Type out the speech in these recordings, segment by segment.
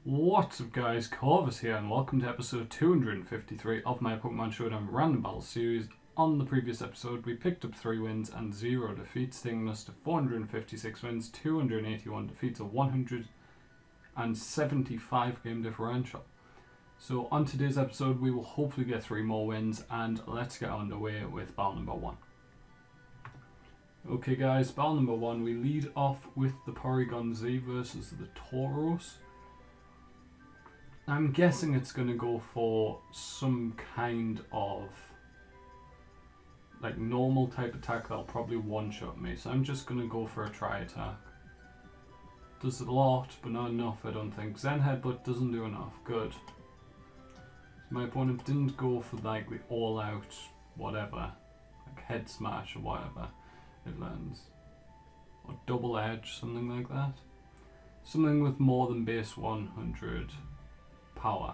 What's up guys, Corvus here and welcome to episode 253 of my Pokémon Showdown Random Battle series. On the previous episode we picked up 3 wins and 0 defeats, taking us to 456 wins, 281 defeats, a 175 game differential. So on today's episode we will hopefully get 3 more wins, and let's get underway with battle number 1. Okay guys, battle number 1, we lead off with the Porygon Z versus the Tauros. I'm guessing it's going to go for some kind of like normal type attack that'll probably one-shot me, so I'm just going to go for a tri-attack. Does a lot, but not enough I don't think. Zen Headbutt doesn't do enough. Good. So my opponent didn't go for like the all-out whatever, like head smash or whatever it lands. Or double edge, something like that. Something with more than base 100 power.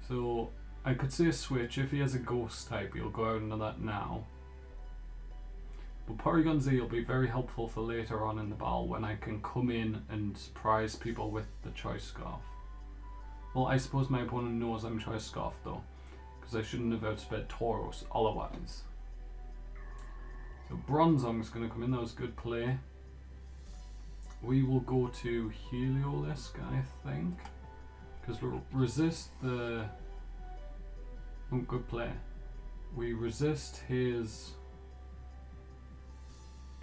So I could say a switch. If he has a ghost type he'll go out into that now, but Porygon Z will be very helpful for later on in the battle when I can come in and surprise people with the Choice Scarf. Well, I suppose my opponent knows I'm Choice Scarf though, because I shouldn't have outsped Tauros otherwise. So Bronzong's going to come in. That was good play. We will go to Heliolisk, I think, because we resist the... Oh, good play. We resist his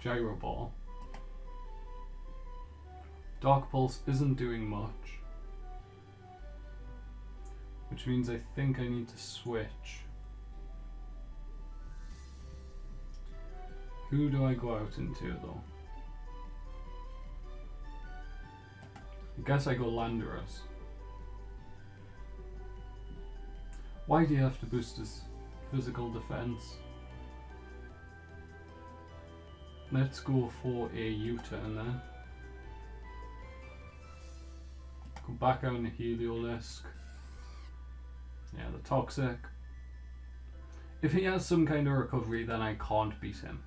Gyro Ball. Dark Pulse isn't doing much, which means I think I need to switch. Who do I go out into though? I guess I go Landorus. Why do you have to boost his physical defense? Let's go for a U-turn then. Go back out into Heliolisk. Yeah, the Toxic. If he has some kind of recovery then I can't beat him,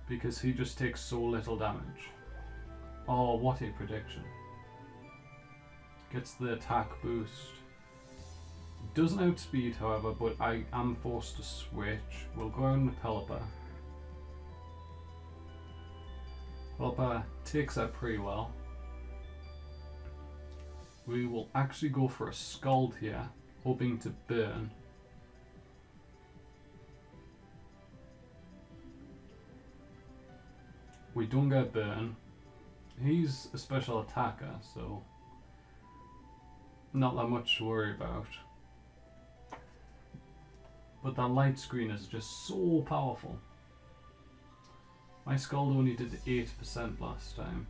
because he just takes so little damage. Oh, what a prediction. Gets the attack boost. Doesn't outspeed however, but I am forced to switch. We'll go on the Pelipper. Pelipper takes that pretty well. We will actually go for a Scald here, hoping to burn. We don't get burn. He's a special attacker, so not that much to worry about. But that light screen is just so powerful. My Scald only did 8% last time,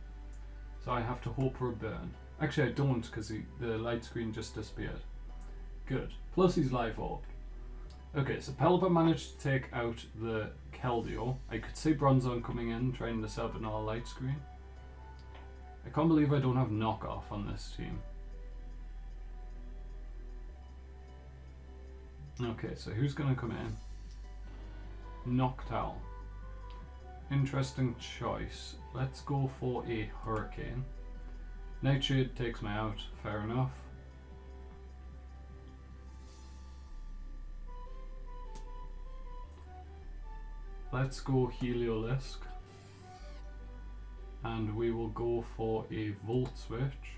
so I have to hope for a burn. Actually I don't, because the light screen just disappeared. Good. Plus he's life orbed. Okay, so Pelipper managed to take out the Keldeo. I could see Bronzong coming in, trying to set up another light screen. I can't believe I don't have knockoff on this team. Okay, so who's going to come in? Noctowl. Interesting choice. Let's go for a Hurricane. Nightshade takes me out, fair enough. Let's go Heliolisk. And we will go for a Volt Switch.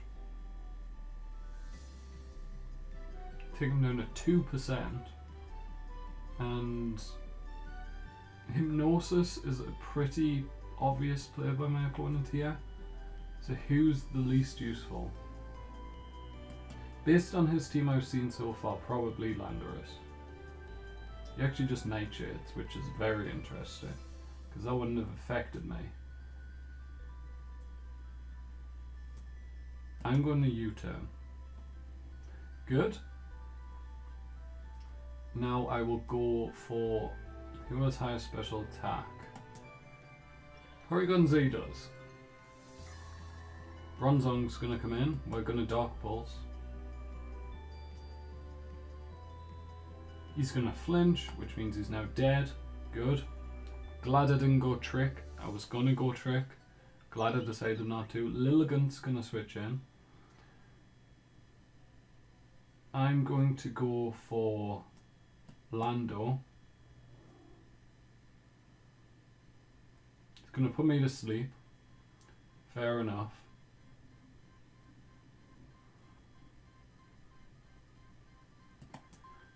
Take him down to 2%. And Hypnosis is a pretty obvious play by my opponent here. So who's the least useful? Based on his team I've seen so far, probably Landorus. He actually just Nightshades, which is very interesting, because that wouldn't have affected me. I'm going to U-turn. Good. Now I will go for who has higher special attack. Porygon Z does. Bronzong's going to come in. We're going to Dark Pulse. He's going to flinch, which means he's now dead. Good. Glad I didn't go Trick. I was going to go Trick, Glad I decided not to. Lilligant's going to switch in. I'm going to go for Lando. It's going to put me to sleep. Fair enough.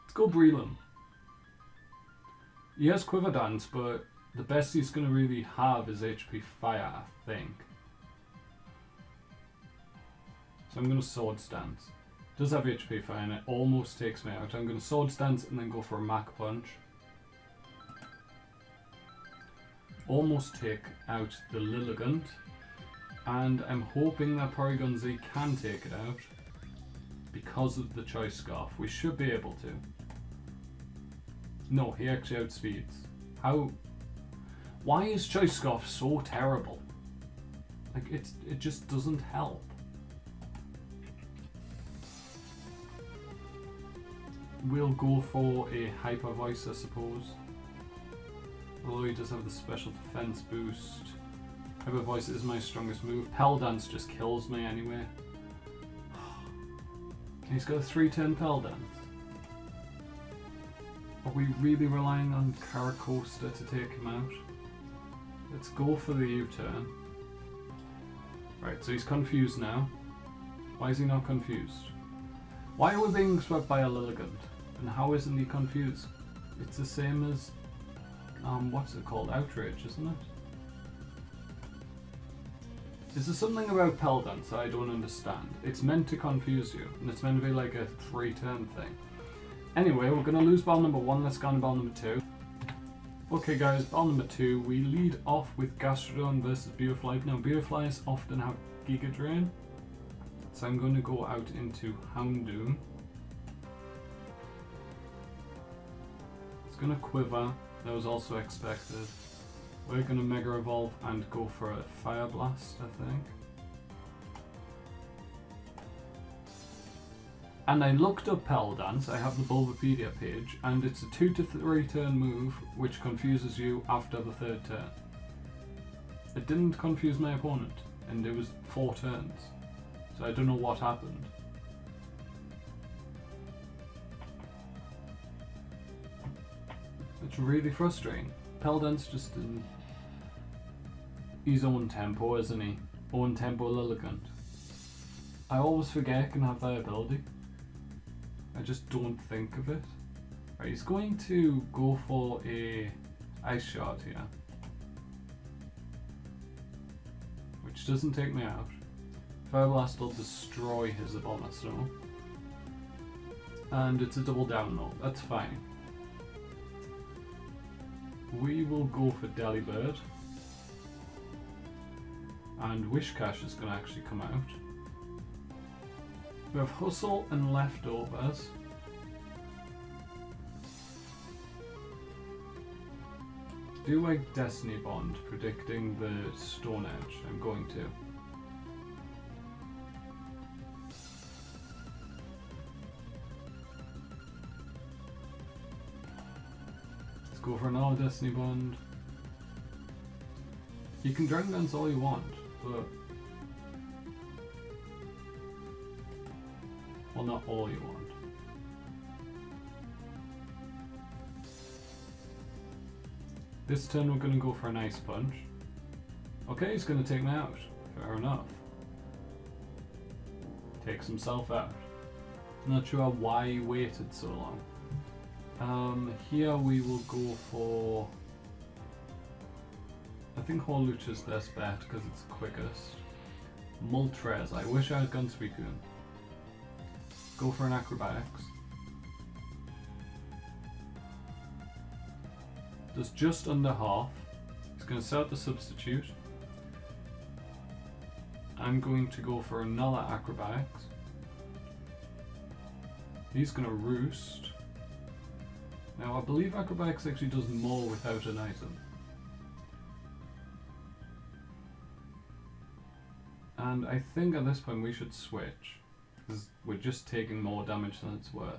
Let's go Breland. He has Quiver Dance, but the best he's going to really have is HP Fire, I think. So I'm going to Sword Stance. Does have HP Fire and it almost takes me out. I'm going to Sword Stance and then go for a Mach Punch. Almost take out the Lilligant. And I'm hoping that Porygon Z can take it out. Because of the Choice Scarf. We should be able to. No, he actually outspeeds. How? Why is Choice Scarf so terrible? Like, it just doesn't help. We'll go for a Hyper Voice, I suppose. Although he does have the special defense boost. Hyper Voice is my strongest move. Pell Dance just kills me anyway. He's got a 3-turn Pell Dance. Are we really relying on Caracosta to take him out? Let's go for the U-turn. Right, so he's confused now. Why is he not confused? Why are we being swept by a Lilligant? And how isn't he confused? It's the same as, what's it called? Outrage, isn't it? Is there something about Pell Dance I don't understand? It's meant to confuse you, and it's meant to be like a 3-turn thing. Anyway, we're going to lose ball number 1, let's go on to ball number 2. Okay guys, ball number 2, we lead off with Gastrodon versus Beaufly. Now Beauflies often have Giga Drain, so I'm going to go out into Houndoom. It's going to Quiver, that was also expected. We're going to Mega Evolve and go for a Fire Blast, I think. And I looked up Pell Dance, I have the Bulbapedia page, and it's a 2 to 3 turn move which confuses you after the 3rd turn. It didn't confuse my opponent, and it was 4 turns, so I don't know what happened. It's really frustrating. Pell Dance just in his own tempo, isn't he? Own tempo Lilligant. I always forget I can have that ability. I just don't think of it. Right, he's going to go for a Ice Shard here. Which doesn't take me out. Fire Blast will destroy his Abomasnow. And it's a double down though, that's fine. We will go for Delibird. And Wishcash is going to actually come out. We have Hustle and Leftovers. Do I Destiny Bond predicting the Stone Edge? I'm going to. Let's go for another Destiny Bond. You can Dragon Dance all you want, but well, not all you want. This turn we're going to go for an Ice Punch. Okay, he's going to take me out. Fair enough. Takes himself out. Not sure why he waited so long. Here we will go for... I think Horlucha's best bet because it's quickest. Moltres. I wish I had Gunspeakoon. Go for an Acrobatics. Does just under half. He's going to set the substitute. I'm going to go for another Acrobatics. He's going to Roost. Now I believe Acrobatics actually does more without an item. And I think at this point we should switch. Because we're just taking more damage than it's worth.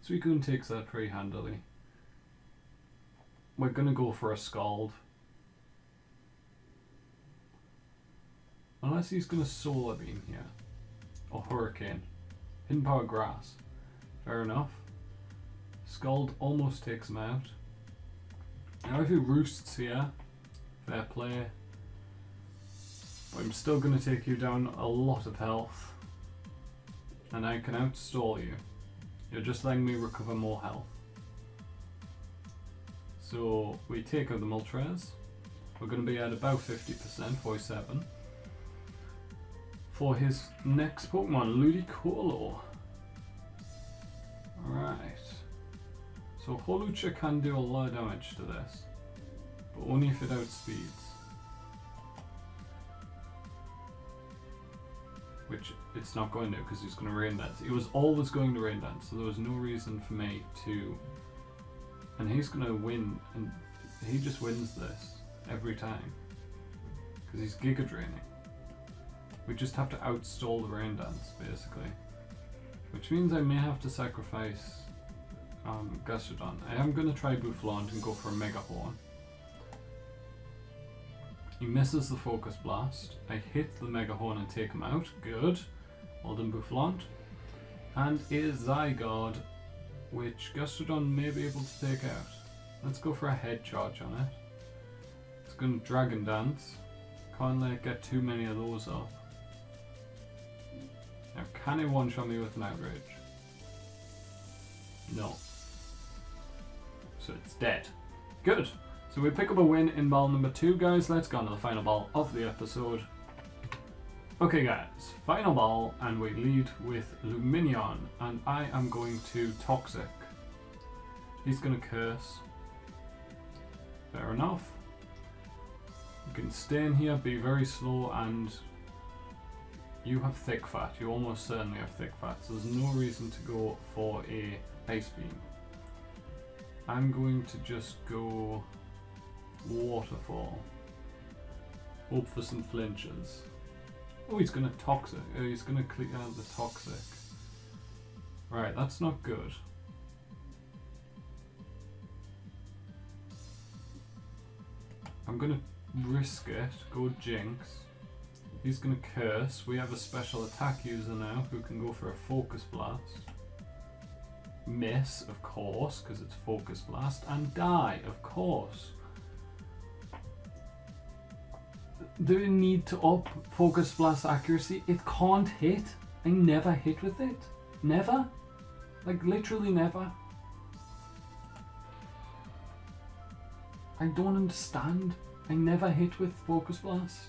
Suicune takes that pretty handily. We're going to go for a Scald. Unless he's going to Solar Beam here. Or Hurricane. Hidden Power Grass. Fair enough. Scald almost takes him out. Now if he roosts here, fair play. But I'm still going to take you down a lot of health. And I can outstall you. You're just letting me recover more health. So we take out the Moltres. We're going to be at about 50%, 47. For his next Pokemon, Ludicolo. Alright. So Holucha can do a lot of damage to this. But only if it outspeeds. Which it's not going to because he's going to Rain Dance. He was always going to Rain Dance, so there was no reason for me to... And he's going to win, and he just wins this every time. Because he's Giga Draining. We just have to outstall the Rain Dance, basically. Which means I may have to sacrifice Gastrodon. I am going to try Boufflant and go for a Mega Horn. He misses the Focus Blast. I hit the Mega Horn and take him out. Good. Well done, Boufflant. And a Zygarde, which Gastrodon may be able to take out. Let's go for a Head Charge on it. It's going to Dragon Dance. Can't let it get too many of those up. Now, can it one-shot me with an Outrage? No. So it's dead. Good. So we pick up a win in battle number 2, guys. Let's go on to the final battle of the episode. Okay, guys. Final battle, and we lead with Lumineon, and I am going to Toxic. He's going to Curse. Fair enough. You can stay in here, be very slow, and you have Thick Fat. You almost certainly have Thick Fat, so there's no reason to go for a Ice Beam. I'm going to just go Waterfall. Hope for some flinches. Oh, he's going to Toxic. He's going to clear out the Toxic. Right, that's not good. I'm going to risk it. Go Jinx. He's going to Curse. We have a special attack user now who can go for a Focus Blast. Miss, of course, because it's Focus Blast. And die, of course. Do we need to up Focus Blast accuracy? It can't hit. I never hit with it. Never. Like, literally never. I don't understand. I never hit with Focus Blast.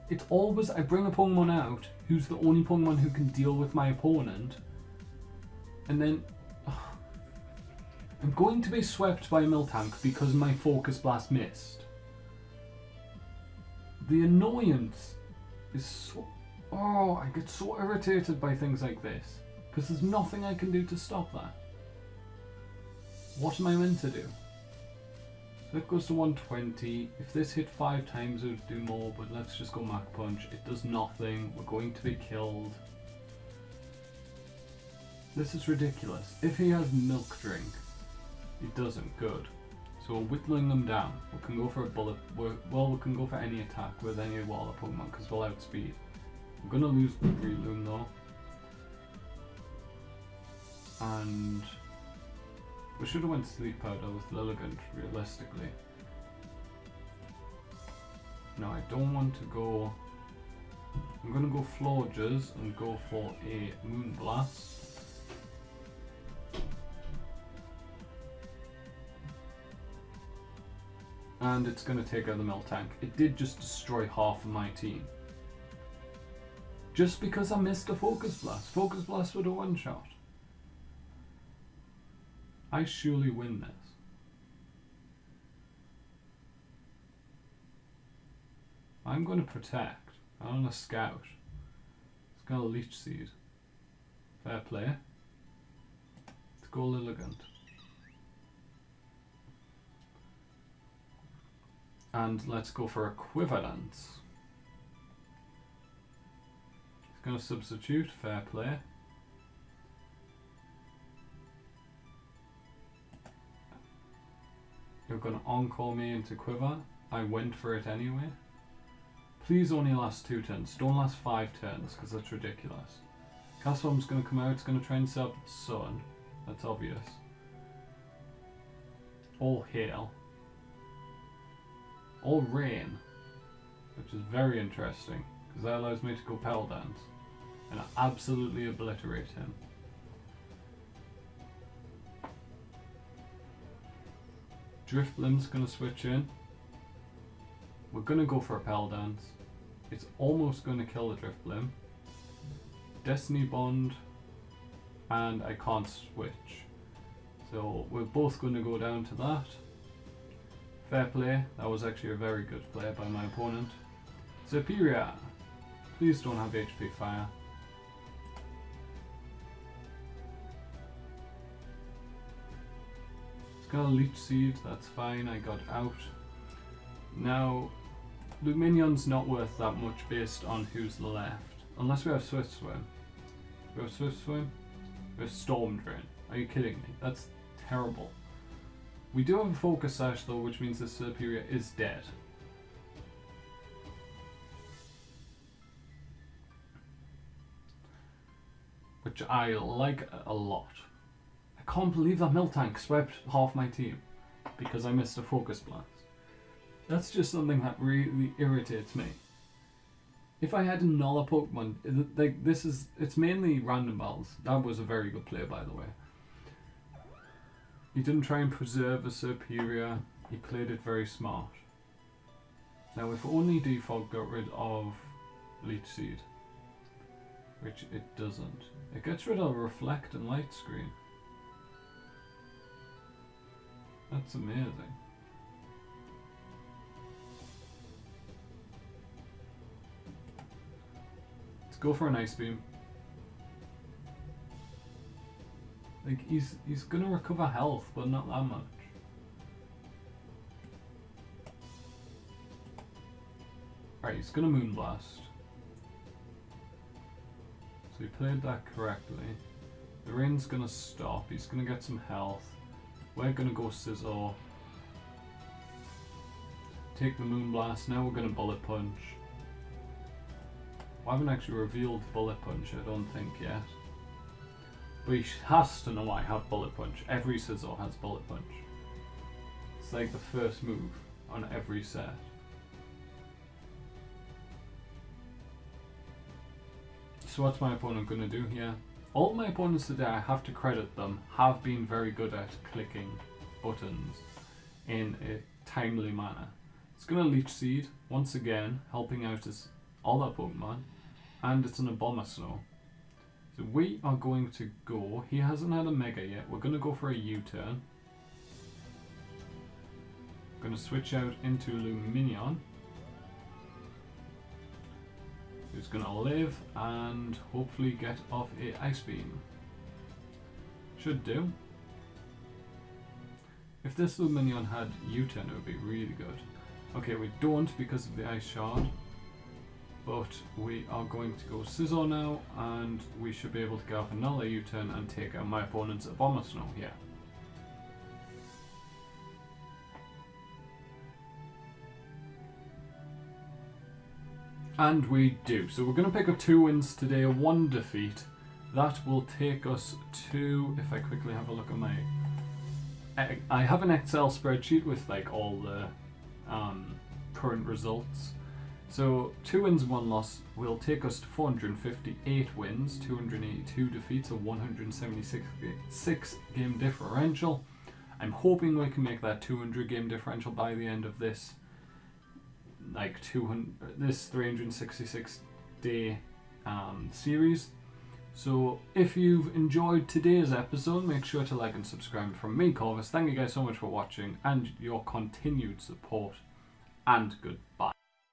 It's always, I bring a Pokemon out who's the only Pokemon who can deal with my opponent. And then... I'm going to be swept by Miltank because my Focus Blast missed. The annoyance is so... Oh, I get so irritated by things like this. Because there's nothing I can do to stop that. What am I meant to do? So it goes to 120. If this hit 5 times it would do more, but let's just go Mach Punch. It does nothing. We're going to be killed. This is ridiculous. If he has Milk Drink, it doesn't. Good. So we're whittling them down. We can go for a bullet. Well, we can go for any attack with any Water Pokemon because we'll outspeed. We're going to lose the Breloom though. And we should have went Sleep Powder with Lilligant, realistically. No, I don't want to go... I'm going to go Florges and go for a Moonblast. And it's going to take out the Miltank. It did just destroy half of my team. Just because I missed a Focus Blast. Focus Blast with a one-shot. I surely win this. I'm going to Protect. I'm going to Scout. It's going to Leech Seed. Fair play. Let's go Lilligant. And let's go for a Quiver Dance. It's going to Substitute. Fair play. You're going to Encore me into Quiver. I went for it anyway. Please only last 2 turns. Don't last 5 turns, because that's ridiculous. Castform's going to come out. It's going to try and set up the sun. That's obvious. All hail. All rain. Which is very interesting, because that allows me to go Petal Dance. And absolutely obliterate him. Driftblim's going to switch in. We're going to go for a Petal Dance. It's almost going to kill the Driftblim. Destiny Bond, and I can't switch. So we're both going to go down to that. Fair play. That was actually a very good play by my opponent. Superior. Please don't have HP Fire. It's got a Leech Seed, that's fine, I got out. Now, Luminion's not worth that much based on who's left. Unless we have Swift Swim. We have Swift Swim? We have Storm Drain. Are you kidding me? That's terrible. We do have a Focus Sash though, which means the Superior is dead. Which I like a lot. I can't believe that Miltank swept half my team because I missed a Focus Blast. That's just something that really irritates me. If I had another Pokemon, like it's mainly random battles. That was a very good play, by the way. He didn't try and preserve a Superior. He played it very smart. Now, if only Defog got rid of Leech Seed, which it doesn't. It gets rid of Reflect and Light Screen. That's amazing. Let's go for an Ice Beam. Like, he's gonna recover health, but not that much. Right, he's gonna Moonblast. So he played that correctly. The rain's gonna stop, he's gonna get some health. We're gonna go Scizor. Take the Moonblast, now we're gonna Bullet Punch. I haven't actually revealed Bullet Punch, I don't think yet. But he has to know I have Bullet Punch. Every Scizor has Bullet Punch. It's like the first move on every set. So what's my opponent going to do here? All my opponents today, I have to credit them, have been very good at clicking buttons in a timely manner. It's going to Leech Seed, once again, helping out his other Pokemon, and it's an Abomasnow. So we are going to go, he hasn't had a Mega yet, we're going to go for a U-turn. Going to switch out into Lumineon, who's going to live and hopefully get off a Ice Beam. Should do. If this Lumineon had U-turn, it would be really good. Okay, we don't because of the Ice Shard. But we are going to go Scizor now, and we should be able to get off another U-turn and take out my opponent's Abomasnow here. And we do. So we're going to pick up 2 wins today, 1 defeat. That will take us to, if I quickly have a look at my... I have an Excel spreadsheet with like all the current results. So 2 wins, 1 loss will take us to 458 wins, 282 defeats, a 176 game differential. I'm hoping we can make that 200 game differential by the end of this, like this 366 day series. So if you've enjoyed today's episode, make sure to like and subscribe. From me, Corvus, thank you guys so much for watching and your continued support, and goodbye.